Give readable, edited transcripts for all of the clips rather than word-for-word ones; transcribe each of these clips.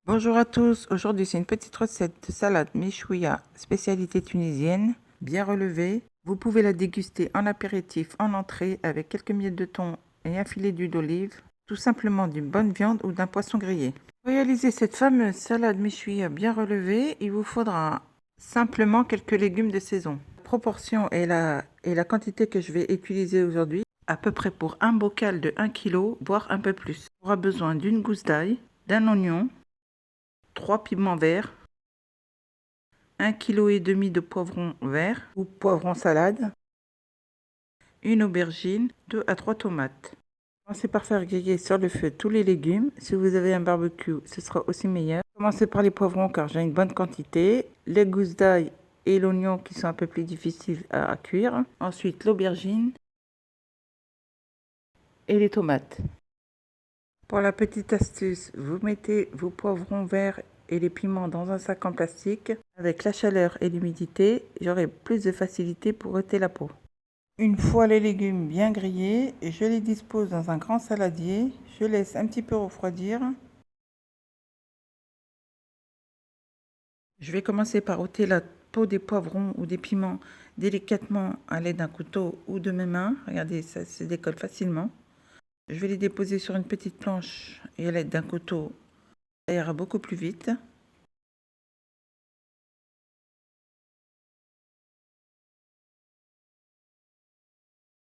Bonjour à tous, aujourd'hui c'est une petite recette de salade méchouia, spécialité tunisienne, bien relevée. Vous pouvez la déguster en apéritif, en entrée, avec quelques miettes de thon et un filet d'huile d'olive, tout simplement d'une bonne viande ou d'un poisson grillé. Pour réaliser cette fameuse salade méchouia bien relevée, il vous faudra simplement quelques légumes de saison. La proportion et la quantité que je vais utiliser aujourd'hui, à peu près pour un bocal de 1 kg, voire un peu plus. On aura besoin d'une gousse d'ail, d'un oignon, 3 piments verts, 1,5 kg de poivrons verts ou poivrons salade, une aubergine, 2 à 3 tomates. Commencez par faire griller sur le feu tous les légumes. Si vous avez un barbecue, ce sera aussi meilleur. Commencez par les poivrons car j'ai une bonne quantité, les gousses d'ail et l'oignon qui sont un peu plus difficiles à cuire. Ensuite l'aubergine et les tomates. Pour la petite astuce, vous mettez vos poivrons verts et les piments dans un sac en plastique. Avec la chaleur et l'humidité, j'aurai plus de facilité pour ôter la peau. Une fois les légumes bien grillés, je les dispose dans un grand saladier. Je laisse un petit peu refroidir. Je vais commencer par ôter la peau des poivrons ou des piments délicatement à l'aide d'un couteau ou de mes mains. Regardez, ça se décolle facilement. Je vais les déposer sur une petite planche et à l'aide d'un couteau, ça ira beaucoup plus vite.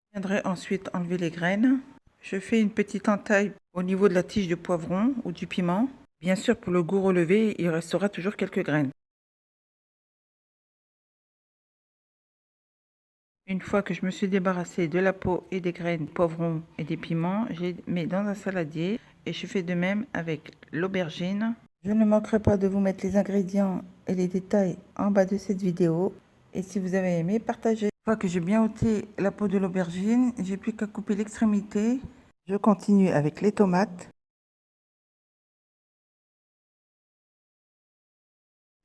Je viendrai ensuite enlever les graines. Je fais une petite entaille au niveau de la tige de poivron ou du piment. Bien sûr, pour le goût relevé, il restera toujours quelques graines. Une fois que je me suis débarrassée de la peau et des graines, poivrons et des piments, je les mets dans un saladier et je fais de même avec l'aubergine. Je ne manquerai pas de vous mettre les ingrédients et les détails en bas de cette vidéo. Et si vous avez aimé, partagez. Une fois que j'ai bien ôté la peau de l'aubergine, j'ai plus qu'à couper l'extrémité. Je continue avec les tomates.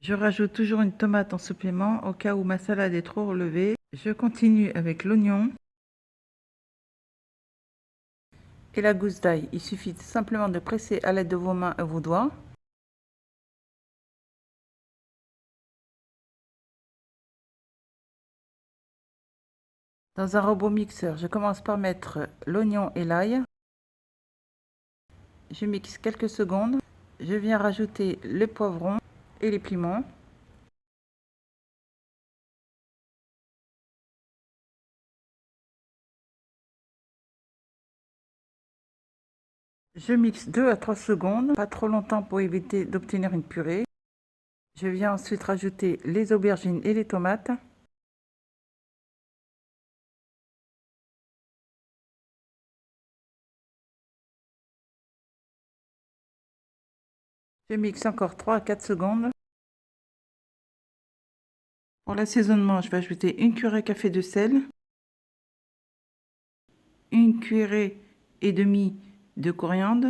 Je rajoute toujours une tomate en supplément au cas où ma salade est trop relevée. Je continue avec l'oignon et la gousse d'ail. Il suffit simplement de presser à l'aide de vos mains et vos doigts. Dans un robot mixeur, je commence par mettre l'oignon et l'ail. Je mixe quelques secondes. Je viens rajouter le poivron et les piments. Je mixe 2 à 3 secondes, pas trop longtemps pour éviter d'obtenir une purée. Je viens ensuite rajouter les aubergines et les tomates. Je mixe encore 3 à 4 secondes. Pour l'assaisonnement, je vais ajouter une cuillerée à café de sel, une cuillerée et demie de coriandre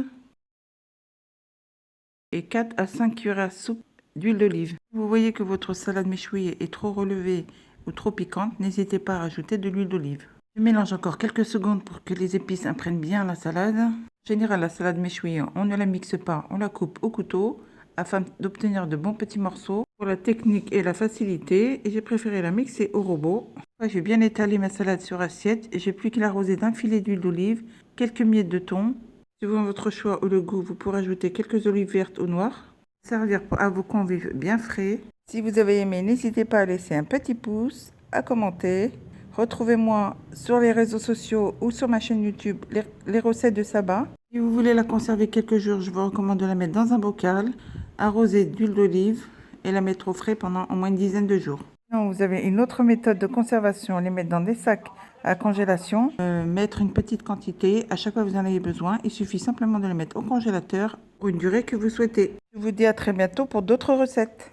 et 4 à 5 cuillerées à soupe d'huile d'olive. Si vous voyez que votre salade méchouille est trop relevée ou trop piquante, n'hésitez pas à rajouter de l'huile d'olive. Je mélange encore quelques secondes pour que les épices imprègnent bien la salade. En général, la salade méchouille, on ne la mixe pas, on la coupe au couteau afin d'obtenir de bons petits morceaux. Pour la technique et la facilité, j'ai préféré la mixer au robot. J'ai bien étalé ma salade sur assiette et j'ai plus qu'à l'arroser d'un filet d'huile d'olive, quelques miettes de thon. Suivant votre choix ou le goût, vous pourrez ajouter quelques olives vertes ou noires. Servir à vos convives bien frais. Si vous avez aimé, n'hésitez pas à laisser un petit pouce, à commenter. Retrouvez-moi sur les réseaux sociaux ou sur ma chaîne YouTube les recettes de Saba. Si vous voulez la conserver quelques jours, je vous recommande de la mettre dans un bocal, arroser d'huile d'olive et la mettre au frais pendant au moins une dizaine de jours. Sinon, vous avez une autre méthode de conservation, les mettre dans des sacs à congélation. Mettre une petite quantité, à chaque fois que vous en avez besoin, il suffit simplement de les mettre au congélateur pour une durée que vous souhaitez. Je vous dis à très bientôt pour d'autres recettes.